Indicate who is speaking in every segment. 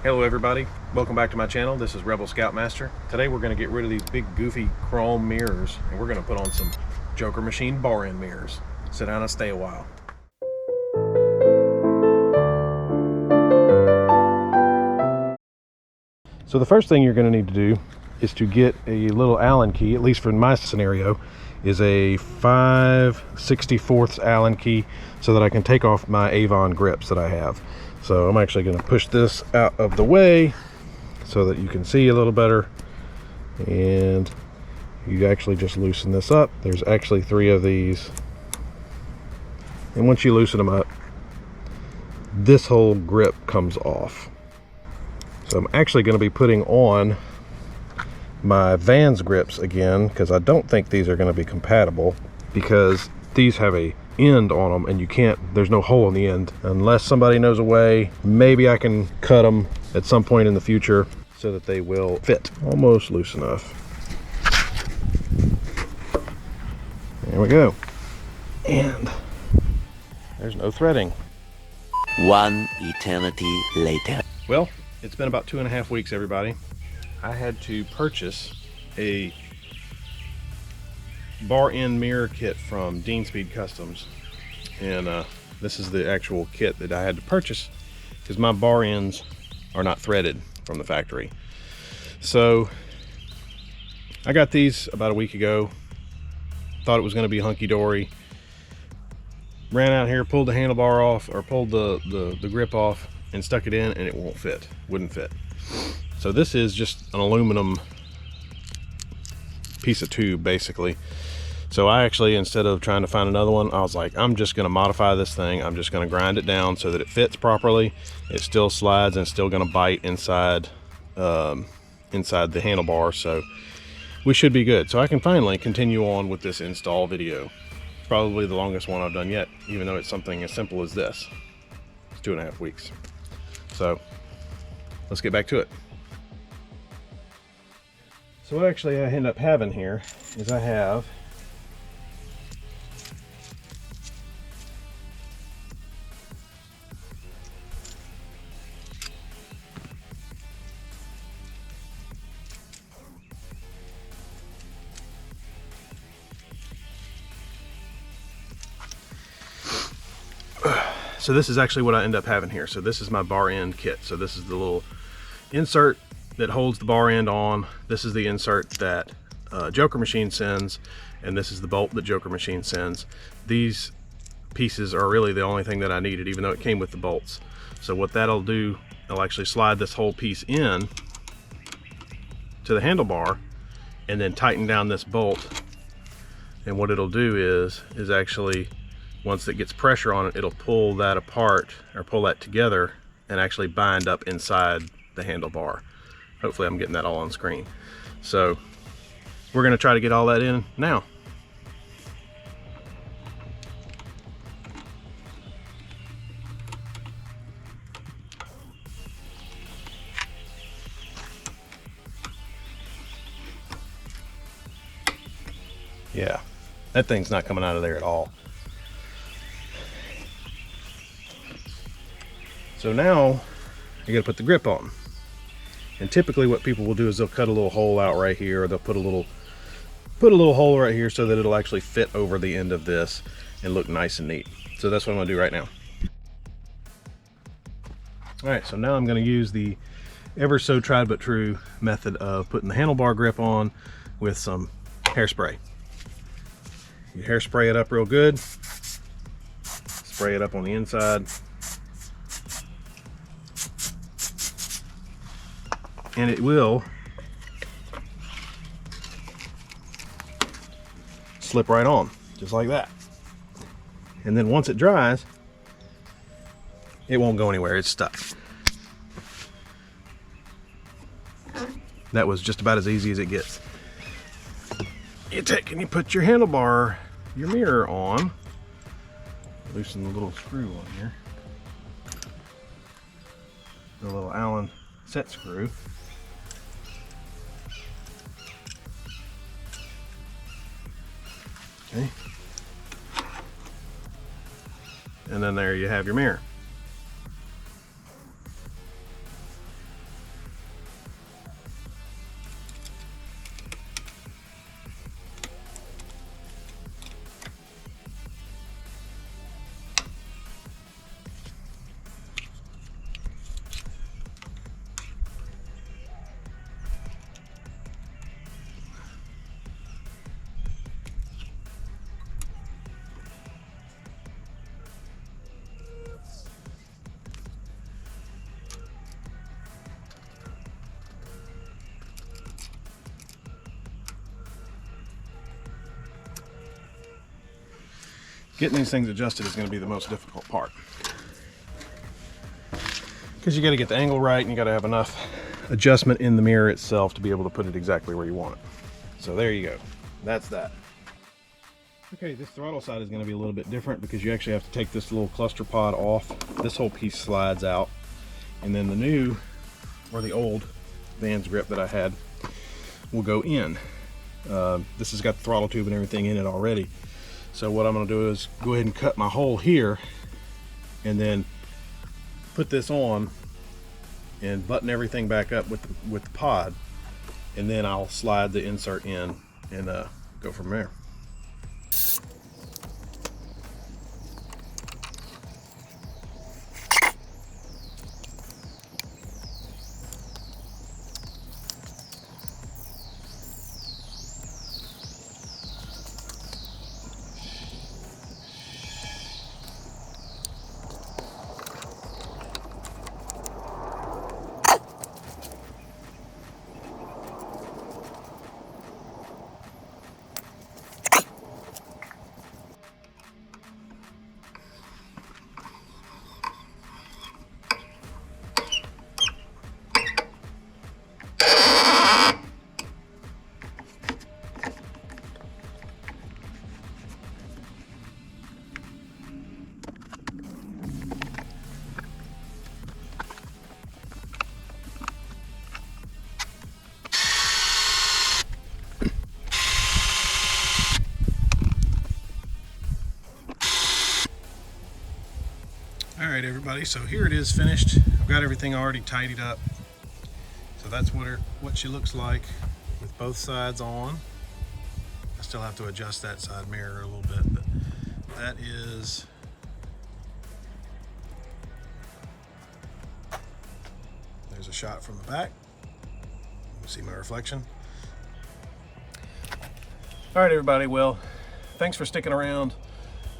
Speaker 1: Hello everybody, welcome back to my channel. This is Rebel Scoutmaster. Today we're going to get rid of these big goofy chrome mirrors and we're going to put on some Joker Machine bar end mirrors. Sit down and stay a while. So the first thing you're going to need to do is to get a little Allen key, at least for my scenario, is a 5/64 Allen key so that I can take off my Avon grips that I have. So I'm actually going to push this out of the way so that you can see a little better, and you actually just loosen this up. There's actually 3 of these, and once you loosen them up, this whole grip comes off. So I'm actually going to be putting on my Vans grips again, because I don't think these are going to be compatible, because these have a end on them and you can't, there's no hole in the end. Unless somebody knows a way, maybe I can cut them at some point in the future so that they will fit. Almost loose enough. There we go. And there's no threading.
Speaker 2: One eternity later.
Speaker 1: Well, it's been about 2.5 weeks, everybody. I had to purchase a bar end mirror kit from Dean Speed Customs, and this is the actual kit that I had to purchase because my bar ends are not threaded from the factory. So I got these about a week ago, thought it was going to be hunky-dory, ran out here, pulled the handlebar off, or pulled the grip off and stuck it in, and it wouldn't fit. So this is just an aluminum piece of tube basically. So I actually, instead of trying to find another one, I was like, I'm just going to modify this thing. I'm just going to grind it down so that it fits properly. It still slides and still going to bite inside inside the handlebar, so we should be good. So I can finally continue on with this install video. Probably the longest one I've done yet, even though it's something as simple as this. It's 2.5 weeks. So let's get back to it. So what actually I end up having here is I have so this is actually what I end up having here. So this is my bar end kit. So this is the little insert that holds the bar end on. This is the insert that Joker Machine sends, and this is the bolt that Joker Machine sends. These pieces are really the only thing that I needed, even though it came with the bolts. So what that'll do, I'll actually slide this whole piece in to the handlebar and then tighten down this bolt. And what it'll do is actually, once it gets pressure on it, it'll pull that apart, or pull that together, and actually bind up inside the handlebar. Hopefully I'm getting that all on screen. So we're going to try to get all that in now. Yeah, that thing's not coming out of there at all. So now you got to put the grip on. And typically what people will do is they'll cut a little hole out right here, or they'll put a little hole right here so that it'll actually fit over the end of this and look nice and neat. So that's what I'm gonna do right now. All right, so now I'm gonna use the ever so tried but true method of putting the handlebar grip on with some hairspray. You hairspray it up real good, spray it up on the inside, and it will slip right on, just like that. And then once it dries, it won't go anywhere, it's stuck. That was just about as easy as it gets. You take and you put your handlebar, your mirror on, loosen the little screw on here, the little Allen set screw. Okay. And then there you have your mirror. Getting these things adjusted is going to be the most difficult part, because you got to get the angle right and you got to have enough adjustment in the mirror itself to be able to put it exactly where you want it. So there you go. That's that. Okay, this throttle side is going to be a little bit different because you actually have to take this little cluster pod off. This whole piece slides out, and then the new, or the old Vans grip that I had will go in. This has got the throttle tube and everything in it already. So what I'm going to do is go ahead and cut my hole here and then put this on and button everything back up with the pod, and then I'll slide the insert in and go from there. All right, everybody, so here it is finished. I've got everything already tidied up. So that's what she looks like with both sides on. I still have to adjust that side mirror a little bit, but that is there's a shot from the back. You can see my reflection. All right, everybody, well, thanks for sticking around.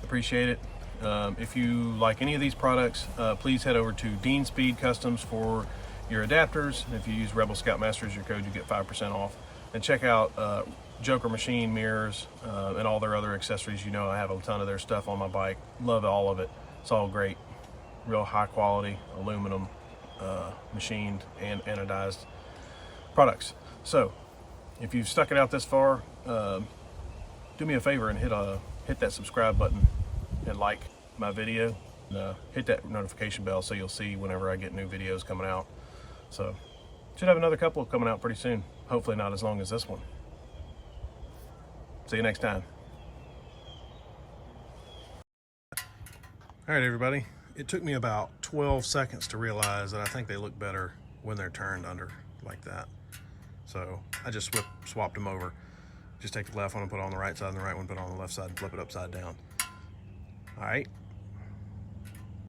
Speaker 1: Appreciate it. If you like any of these products, please head over to Dean Speed Customs for your adapters. And if you use Rebel Scoutmaster as your code, you get 5% off. And check out Joker Machine mirrors and all their other accessories. You know, I have a ton of their stuff on my bike. Love all of it. It's all great. Real high quality aluminum machined and anodized products. So if you've stuck it out this far, do me a favor and hit that subscribe button and like my video. Hit that notification bell so you'll see whenever I get new videos coming out. So should have another couple coming out pretty soon. Hopefully not as long as this one. See you next time. All right, everybody. It took me about 12 seconds to realize that I think they look better when they're turned under like that. So I just swapped them over. Just take the left one and put it on the right side, and the right one put it on the left side and flip it upside down. All right.